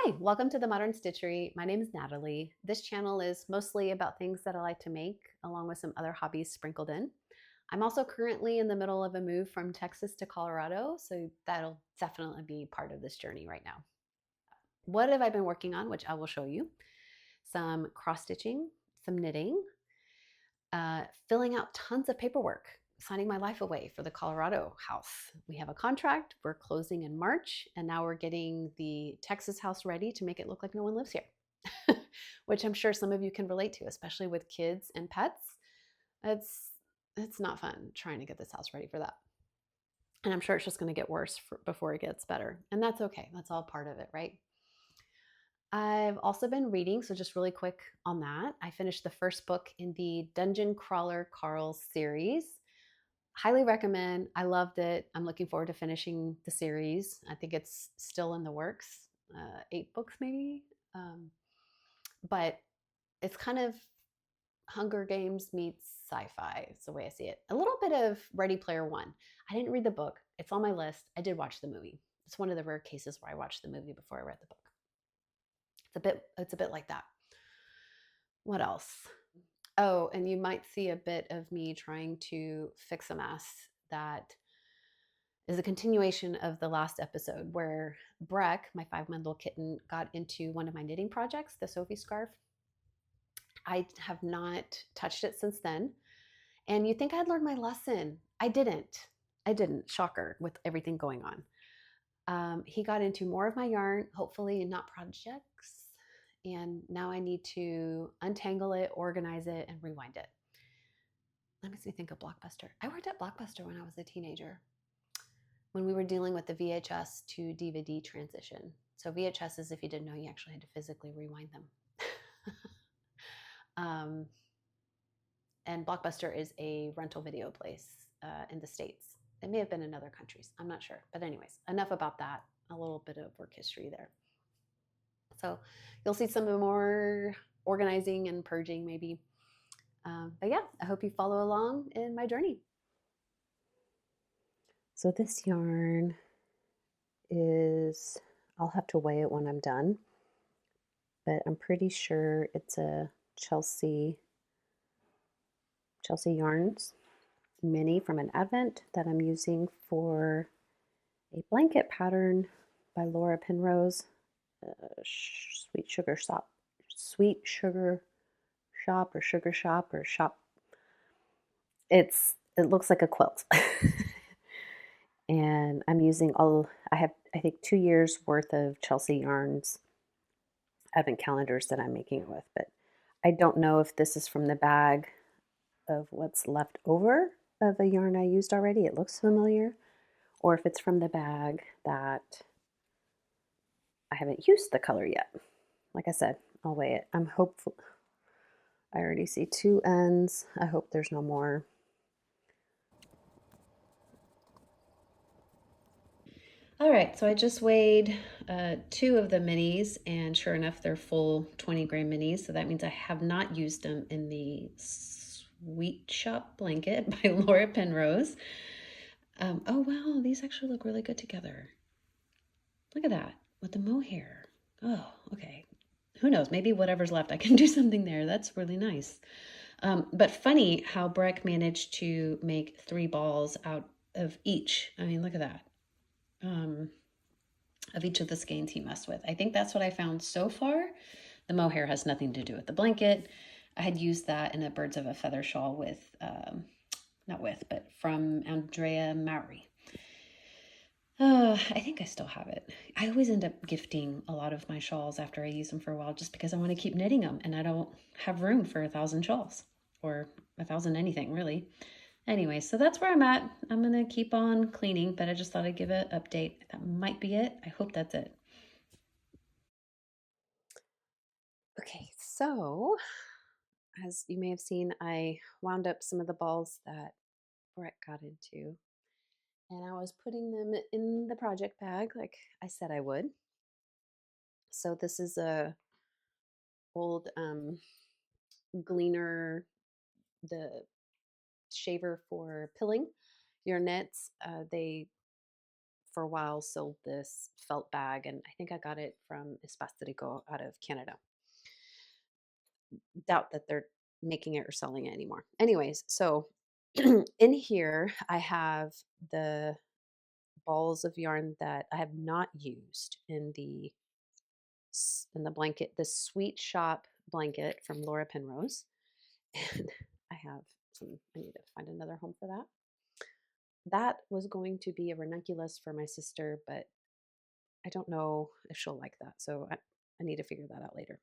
Hi, welcome to the Modern Stitchery. My name is Natalie. This channel is mostly about things that I like to make, along with some other hobbies sprinkled in. I'm also currently in the middle of a move from Texas to Colorado, so that'll definitely be part of this journey right now. What have I been working on, which I will show you? Some cross stitching, some knitting, filling out tons of paperwork, signing my life away for the Colorado house. We have a contract, we're closing in March, and now we're getting the Texas house ready to make it look like no one lives here, which I'm sure some of you can relate to, especially with kids and pets. It's not fun trying to get this house ready for that. And I'm sure it's just going to get worse before it gets better. And that's okay. That's all part of it, right? I've also been reading, so just really quick on that. I finished the first book in the Dungeon Crawler Carl series. Highly recommend. I loved it. I'm looking forward to finishing the series. I think it's still in the works, 8 books maybe. But it's kind of Hunger Games meets sci-fi. It's the way I see it. A little bit of Ready Player One. I didn't read the book. It's on my list. I did watch the movie. It's one of the rare cases where I watched the movie before I read the book. It's a bit like that. What else? Oh, and you might see a bit of me trying to fix a mess that is a continuation of the last episode where Breck, my 5-month-old kitten, got into one of my knitting projects, the Sophie scarf. I have not touched it since then. And you think I'd learned my lesson. I didn't. Shocker, with everything going on. He got into more of my yarn, hopefully not projects. And now I need to untangle it, organize it, and rewind it. That makes me think of Blockbuster. I worked at Blockbuster when I was a teenager, when we were dealing with the VHS to DVD transition. So VHSs, if you didn't know, you actually had to physically rewind them. And Blockbuster is a rental video place in the States. It may have been in other countries. I'm not sure. But anyways, enough about that. A little bit of work history there. So you'll see some more organizing and purging maybe. But yeah, I hope you follow along in my journey. So this yarn is, I'll have to weigh it when I'm done, but I'm pretty sure it's a Chelsea Yarns mini from an Advent that I'm using for a blanket pattern by Laura Penrose, Sweet Sugar Shop or Sugar Shop or Shop. It looks like a quilt. And I'm using I have, I think, 2 years worth of Chelsea Yarns advent calendars that I'm making it with, but I don't know if this is from the bag of what's left over of a yarn I used already. It looks familiar. Or if it's from the bag that I haven't used the color yet. Like I said, I'll weigh it. I'm hopeful. I already see 2 ends. I hope there's no more. All right, so I just weighed 2 of the minis, and sure enough, they're full 20-gram minis. So that means I have not used them in the Sweet Shop blanket by Laura Penrose. Oh wow, these actually look really good together. Look at that with the mohair. Oh, okay. Who knows? Maybe whatever's left, I can do something there. That's really nice. But funny how Breck managed to make 3 balls out of each. I mean, look at that. Of each of the skeins he messed with. I think that's what I found so far. The mohair has nothing to do with the blanket. I had used that in a Birds of a Feather shawl with, but from Andrea Mowry. I think I still have it. I always end up gifting a lot of my shawls after I use them for a while just because I want to keep knitting them and I don't have room for 1,000 shawls or 1,000 anything really. Anyway, so that's where I'm at. I'm going to keep on cleaning, but I just thought I'd give an update. That might be it. I hope that's it. Okay, so as you may have seen, I wound up some of the balls that Brett got into, and I was putting them in the project bag like I said I would. So this is a old Gleaner, the shaver for pilling your knits. They for a while sold this felt bag, and I think I got it from Espace Rico out of Canada. Doubt that they're making it or selling it anymore. Anyways, so in here I have the balls of yarn that I have not used in the blanket, the Sweet Shop blanket from Laura Penrose. And I have some, I need to find another home for that. That was going to be a ranunculus for my sister, but I don't know if she'll like that. So I need to figure that out later.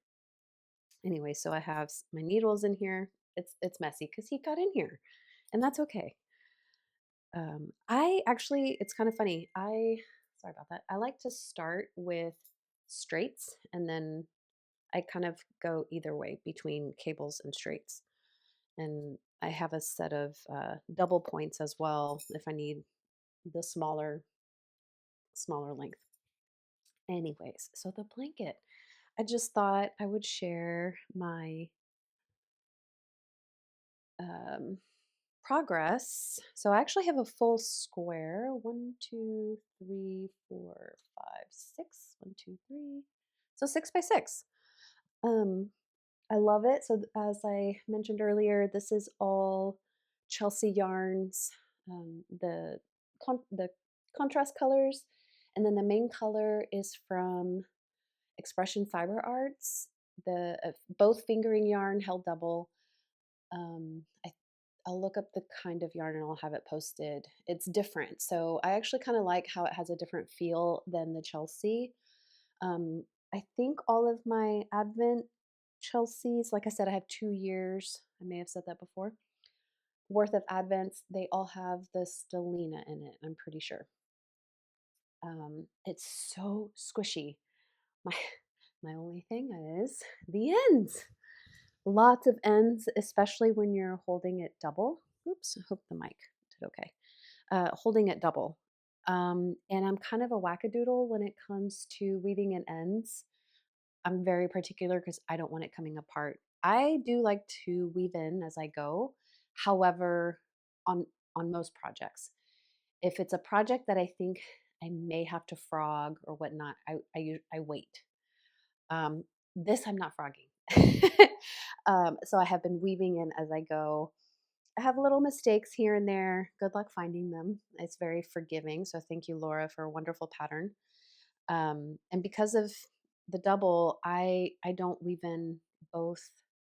Anyway, so I have my needles in here. It's messy because he got in here, and that's okay. I actually, it's kind of funny. Sorry about that. I like to start with straights, and then I kind of go either way between cables and straights. And I have a set of double points as well if I need the smaller length. Anyways, so the blanket, I just thought I would share my um, progress. So I actually have a full square. 1, 2, 3, 4, 5, 6. 1, 2, 3. So 6 by 6. Um, I love it. So as I mentioned earlier, this is all Chelsea yarns. The contrast colors, and then the main color is from Expression Fiber Arts. The both fingering yarn held double. Um, I I'll look up the kind of yarn and I'll have it posted. It's different. So I actually kind of like how it has a different feel than the Chelsea. I think all of my Advent Chelseas, like I said, I have 2 years, I may have said that before, worth of Advents. They all have the Stellina in it, I'm pretty sure. It's so squishy. My, my only thing is the ends. Lots of ends, especially when you're holding it double. Oops, I hope the mic did okay. Holding it double. And I'm kind of a wackadoodle when it comes to weaving in ends. I'm very particular because I don't want it coming apart. I do like to weave in as I go. However, on on most projects, if it's a project that I think I may have to frog or whatnot, I wait. Um, this I'm not frogging. So I have been weaving in as I go. I have little mistakes here and there. Good luck finding them. It's very forgiving. So thank you, Laura, for a wonderful pattern. And because of the double, I don't weave in both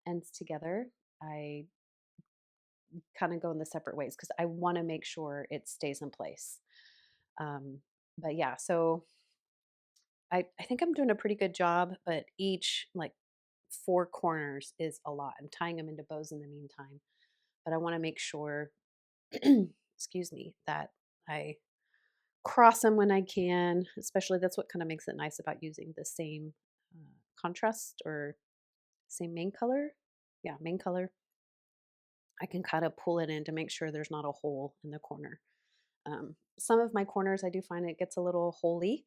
ends together. I kind of go in the separate ways because I want to make sure it stays in place. Um, but yeah, so I think I'm doing a pretty good job, but each like 4 corners is a lot. I'm tying them into bows in the meantime, but I want to make sure, excuse me, that I cross them when I can. Especially that's what kind of makes it nice about using the same contrast or same main color. Yeah, main color. I can kind of pull it in to make sure there's not a hole in the corner. Some of my corners, I do find it gets a little holy.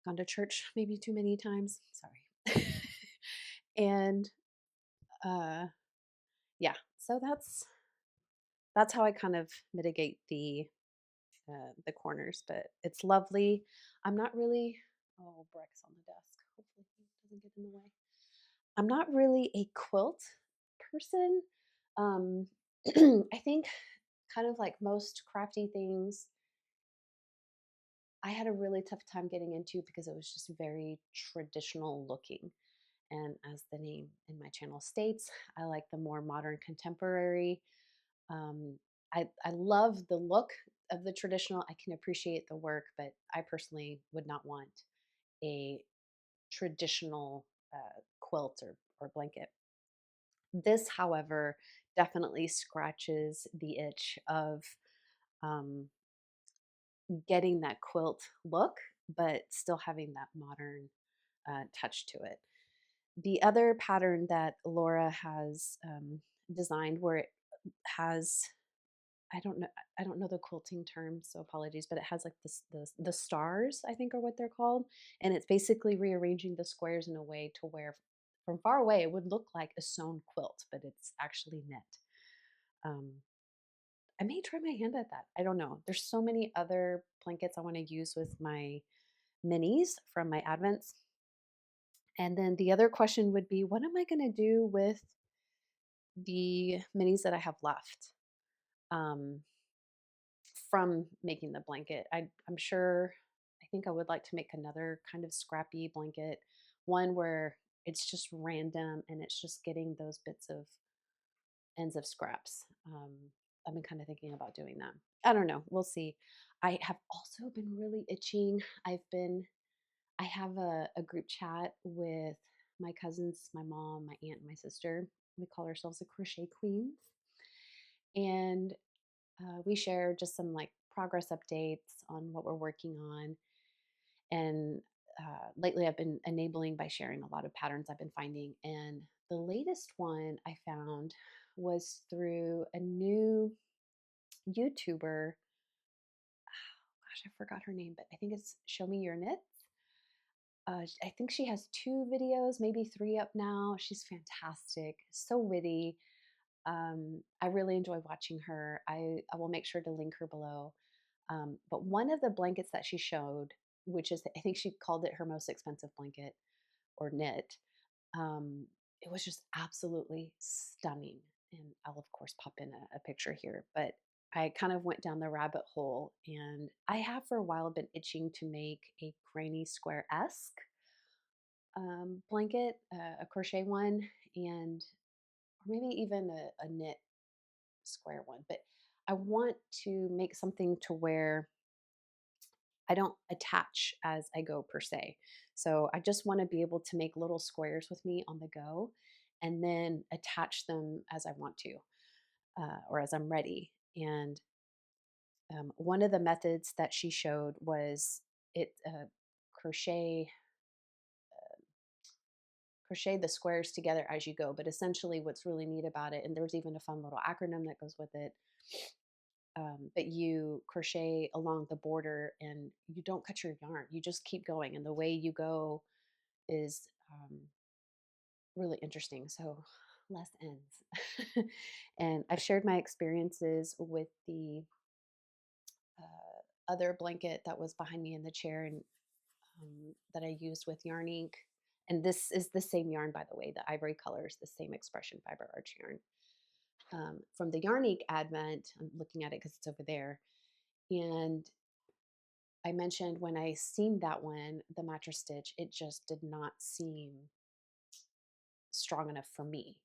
Gone to church maybe too many times. Sorry. And yeah, so that's how I kind of mitigate the corners, but it's lovely. I'm not really, oh, Breck's on the desk. Hopefully he doesn't get in the way. I'm not really a quilt person. Um, I think kind of like most crafty things, I had a really tough time getting into because it was just very traditional looking. And as the name in my channel states, I like the more modern contemporary. I love the look of the traditional. I can appreciate the work, but I personally would not want a traditional quilt or blanket. This, however, definitely scratches the itch of um, getting that quilt look, but still having that modern touch to it. The other pattern that Laura has designed, where it has, I don't know the quilting term, so apologies, but it has like the stars, I think are what they're called, and it's basically rearranging the squares in a way to where from far away it would look like a sewn quilt, but it's actually knit. Um, I may try my hand at that. I don't know. There's so many other blankets I want to use with my minis from my advents. And then the other question would be, what am I going to do with the minis that I have left um, from making the blanket? I'm sure, I think I would like to make another kind of scrappy blanket, one where it's just random and it's just getting those bits of ends of scraps. I've been kind of thinking about doing that. I don't know. We'll see. I have also been really itching. I have a group chat with my cousins, my mom, my aunt, and my sister. We call ourselves the Crochet Queens. And we share just some like progress updates on what we're working on. And lately, I've been enabling by sharing a lot of patterns I've been finding. And the latest one I found was through a new YouTuber. Gosh, I forgot her name, but I think it's Show Me Your Knits. I think she has 2 videos, maybe 3 up now. She's fantastic, so witty. I really enjoy watching her. I will make sure to link her below. But one of the blankets that she showed, which is, I think she called it her most expensive blanket or knit, um, it was just absolutely stunning. And I'll, of course, pop in a picture here. But I kind of went down the rabbit hole, and I have for a while been itching to make a granny square esque blanket, a crochet one, and or maybe even a knit square one. But I want to make something to where I don't attach as I go per se. So I just want to be able to make little squares with me on the go and then attach them as I want to or as I'm ready. And one of the methods that she showed was it crochet crochet the squares together as you go. But essentially, what's really neat about it, and there's even a fun little acronym that goes with it. But you crochet along the border and you don't cut your yarn. You just keep going, and the way you go is really interesting. So less ends. And I've shared my experiences with the other blanket that was behind me in the chair and that I used with yarn ink. And this is the same yarn, by the way. The ivory color is the same expression fiber arch yarn. From the yarn ink advent, I'm looking at it because it's over there. And I mentioned when I seamed that one, the mattress stitch, it just did not seem strong enough for me.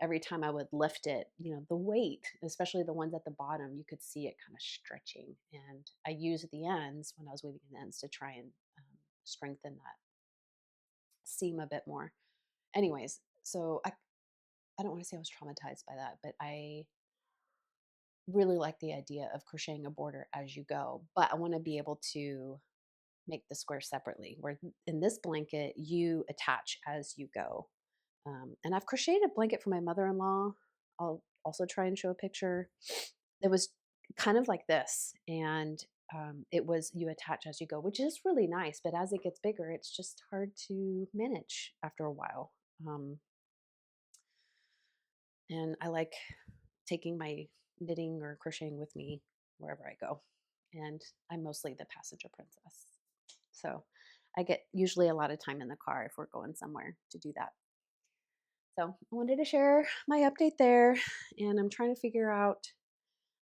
Every time I would lift it, the weight, especially the ones at the bottom, you could see it kind of stretching. And I used the ends when I was weaving the ends to try and strengthen that seam a bit more. Anyways, so I don't want to say I was traumatized by that, but I really like the idea of crocheting a border as you go. But I want to be able to make the square separately, where in this blanket, you attach as you go. And I've crocheted a blanket for my mother-in-law. I'll also try and show a picture. It was kind of like this. And it was you attach as you go, which is really nice. But as it gets bigger, it's just hard to manage after a while. And I like taking my knitting or crocheting with me wherever I go. And I'm mostly the passenger princess. So I get usually a lot of time in the car if we're going somewhere to do that. So I wanted to share my update there. And I'm trying to figure out,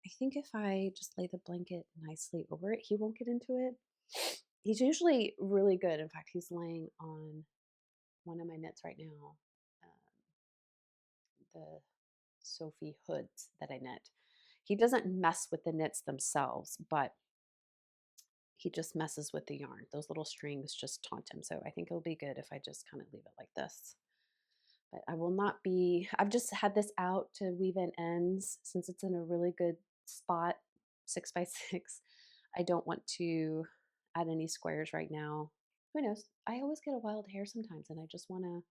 I think if I just lay the blanket nicely over it, he won't get into it. He's usually really good. In fact, he's laying on one of my knits right now, the Sophie Hoods that I knit. He doesn't mess with the knits themselves, but he just messes with the yarn. Those little strings just taunt him. So I think it'll be good if I just kind of leave it like this. But I will not be, I've just had this out to weave in ends since it's in a really good spot, 6x6. I don't want to add any squares right now. Who knows? I always get a wild hair sometimes and I just want to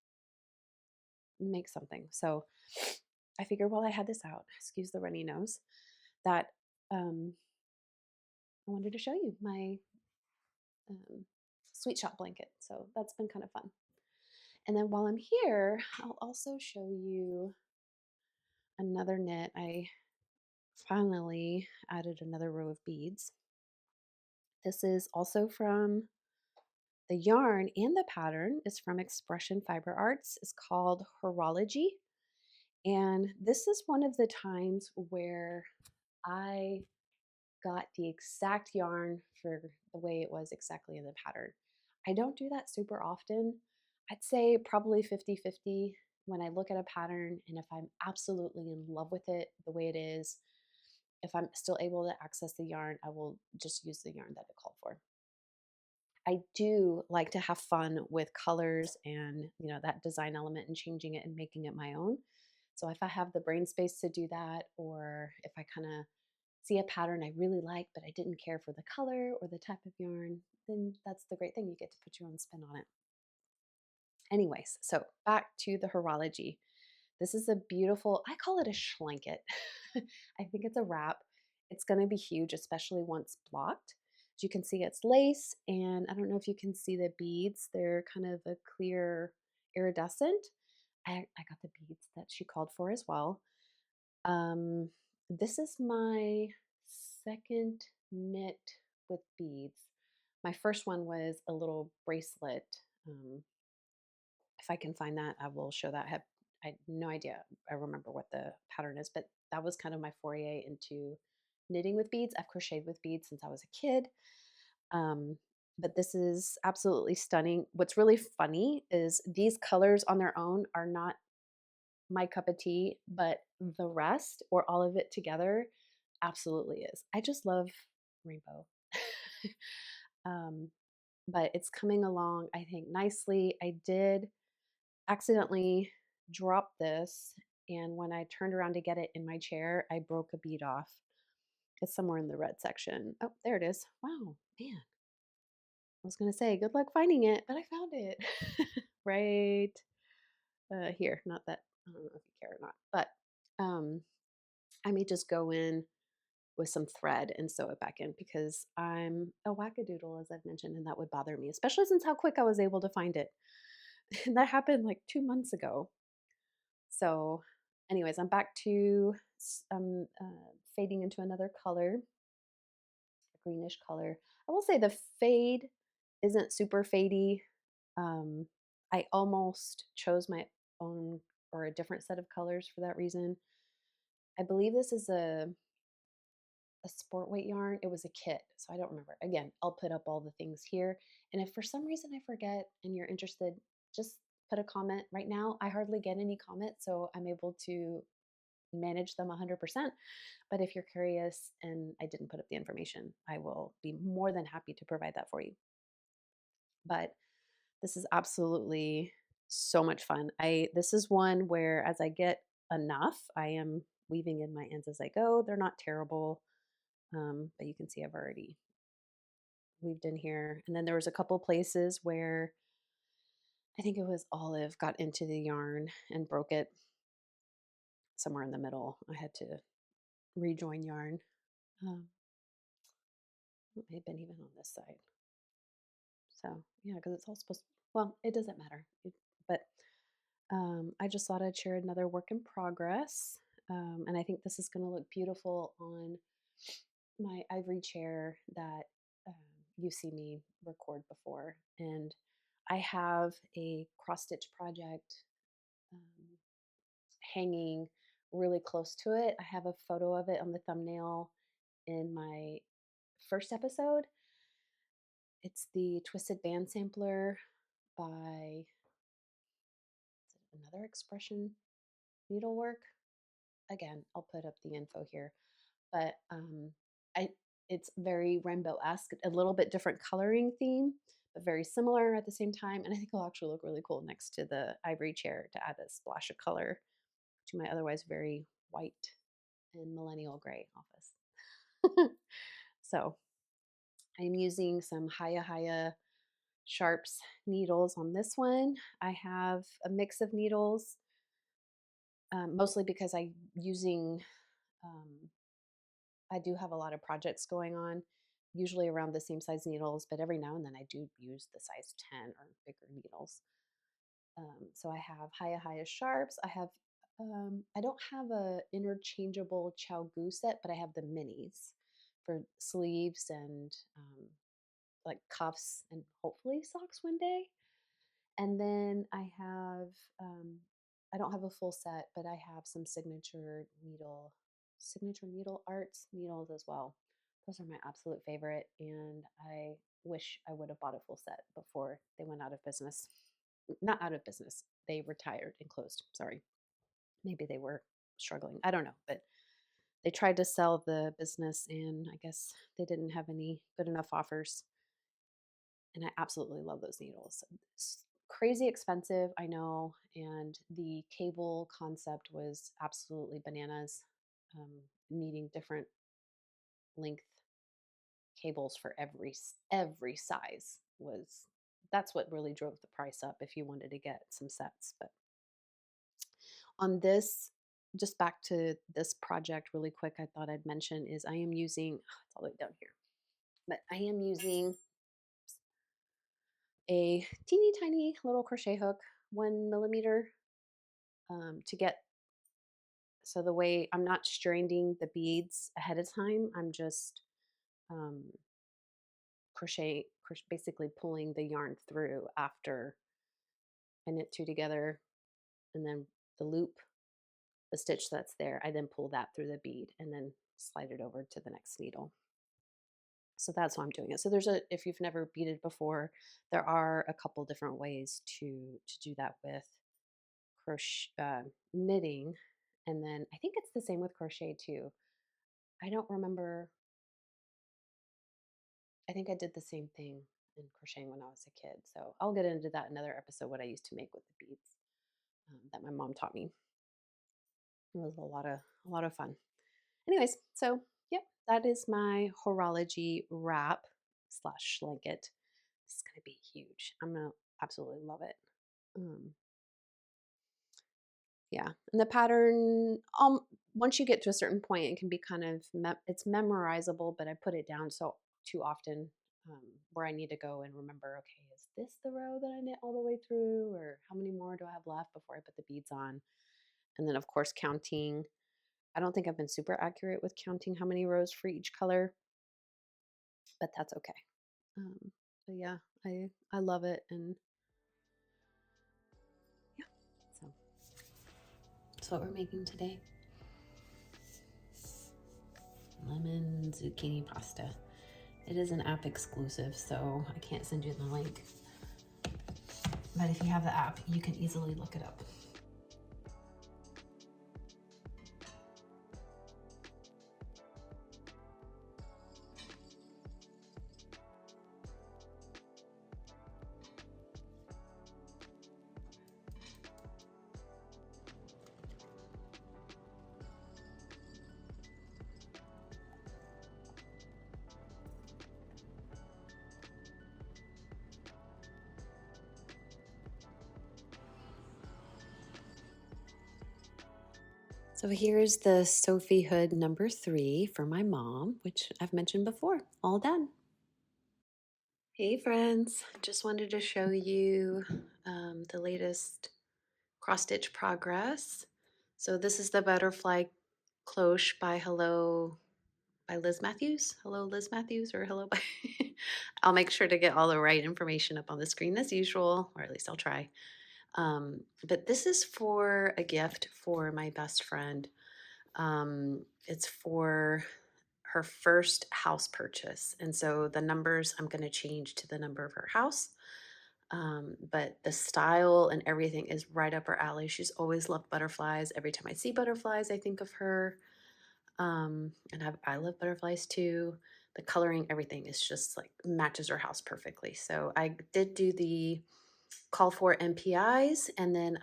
make something. So I figured while I had this out, excuse the runny nose, that I wanted to show you my sweet shop blanket. So that's been kind of fun. And then while I'm here, I'll also show you another knit. I finally added another row of beads. This is also from the yarn, and the pattern is from Expression Fiber Arts. It's called Horology. And this is one of the times where I got the exact yarn for the way it was exactly in the pattern. I don't do that super often. I'd say probably 50-50 when I look at a pattern, and if I'm absolutely in love with it the way it is, if I'm still able to access the yarn, I will just use the yarn that it called for. I do like to have fun with colors and, that design element and changing it and making it my own. So if I have the brain space to do that, or if I kind of see a pattern I really like, but I didn't care for the color or the type of yarn, then that's the great thing. You get to put your own spin on it. Anyways, so back to the horology. This is a beautiful, I call it a schlanket. I think it's a wrap. It's going to be huge, especially once blocked. As you can see, it's lace, and I don't know if you can see the beads. They're kind of a clear iridescent. I got the beads that she called for as well. This is my second knit with beads. My first one was a little bracelet. If I can find that, I will show that. I had no idea. I remember what the pattern is, but that was kind of my foray into knitting with beads. I've crocheted with beads since I was a kid. Um, but this is absolutely stunning. What's really funny is these colors on their own are not my cup of tea, but the rest or all of it together absolutely is. I just love rainbow. um, but it's coming along, I think, nicely. I did accidentally drop this, and when I turned around to get it in my chair, I broke a bead off. It's somewhere in the red section. Oh, there it is. Wow, man. I was going to say, good luck finding it, but I found it right here. Not that, I don't know if you care or not, but I may just go in with some thread and sew it back in because I'm a wackadoodle, as I've mentioned, and that would bother me, especially since how quick I was able to find it. And that happened like 2 months ago. So, anyways, I'm back to fading into another color, a greenish color. I will say the fade isn't super fadey. Um, I almost chose my own or a different set of colors for that reason. I believe this is a sport weight yarn. It was a kit, so I don't remember. Again, I'll put up all the things here. And if for some reason I forget and you're interested, just put a comment. Right now, I hardly get any comments, so I'm able to manage them 100%. But if you're curious and I didn't put up the information, I will be more than happy to provide that for you. But this is absolutely so much fun. This is one where as I get enough, I am weaving in my ends as I go. They're not terrible, but you can see I've already weaved in here. And then there was a couple places where I think it was Olive got into the yarn and broke it somewhere in the middle. I had to rejoin yarn. Um, it may have been even on this side. So yeah, because it's all supposed to, well, it doesn't matter. But I just thought I'd share another work in progress. And I think this is going to look beautiful on my ivory chair that um, you see me record before. And I have a cross stitch project um, hanging really close to it. I have a photo of it on the thumbnail in my first episode. It's the Twisted Band Sampler by another Expression Needlework. Again, I'll put up the info here, but I it's very rainbow-esque, a little bit different coloring theme, but very similar at the same time. And I think it'll actually look really cool next to the ivory chair to add a splash of color to my otherwise very white and millennial gray office. So I'm using some Haya Sharps needles on this one. I have a mix of needles, mostly because um, I do have a lot of projects going on, usually around the same size needles, but every now and then I do use the size 10 or bigger needles. So I have Haya Sharps. I have I don't have a interchangeable Chow Gu set, but I have the minis for sleeves and like cuffs and hopefully socks one day. And then I don't have a full set, but I have some signature needle arts needles as well. Those are my absolute favorite, and I wish I would have bought a full set before they went out of business. Not out of business, they retired and closed. Sorry. Maybe they were struggling. I don't know, but they tried to sell the business, and I guess they didn't have any good enough offers. And I absolutely love those needles. It's crazy expensive, I know, and the cable concept was absolutely bananas. Needing different length cables for every size was that's what really drove the price up if you wanted to get some sets. But on this, just back to this project really quick, I thought I'd mention is I am using it's all the way down here, but I am using a teeny tiny little crochet hook, 1 millimeter, to get so the way I'm not stranding the beads ahead of time, I'm just um, basically pulling the yarn through after I knit two together, and then the loop, the stitch that's there, I then pull that through the bead and then slide it over to the next needle. So that's why I'm doing it. So if you've never beaded before, there are a couple different ways to do that with crochet knitting, and then I think it's the same with crochet too. I don't remember. I think I did the same thing in crocheting when I was a kid. So I'll get into that in another episode. What I used to make with the beads that my mom taught me. It was a lot of fun. Anyways, so yep, that is my horology wrap slash blanket. This is gonna be huge. I'm gonna absolutely love it. Um, yeah, and the pattern, once you get to a certain point, it can be kind of it's memorizable, but I put it down so too often where I need to go and remember. Okay, is this the row that I knit all the way through, or how many more do I have left before I put the beads on? And then of course counting. I don't think I've been super accurate with counting how many rows for each color, but that's okay. Um, so yeah, I love it, and yeah, so that's what we're making today. Lemon zucchini pasta. It is an app exclusive, so I can't send you the link. But if you have the app, you can easily look it up. So here's the Sophie Hood number 3 for my mom, which I've mentioned before. All done. Hey friends, just wanted to show you the latest cross stitch progress. So this is the butterfly cloche by Liz Matthews. Hello Liz Matthews, or hello by I'll make sure to get all the right information up on the screen as usual, or at least I'll try. But this is for a gift for my best friend. It's for her first house purchase. And so the numbers I'm going to change to the number of her house. But the style and everything is right up her alley. She's always loved butterflies. Every time I see butterflies, I think of her. And I love butterflies too. The coloring, everything is just like matches her house perfectly. So I did do the call for MPIs, and then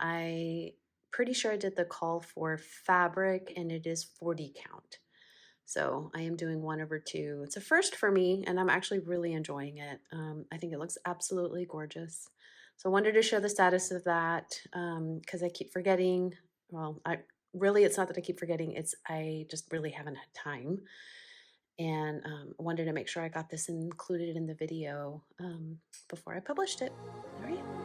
pretty sure I did the call for fabric, and it is 40 count. So I am doing 1/2. It's a first for me, and I'm actually really enjoying it. I think it looks absolutely gorgeous. So I wanted to show the status of that because I keep forgetting. Well, it's not that I keep forgetting. It's I just really haven't had time, and I wanted to make sure I got this included in the video before I published it. All right.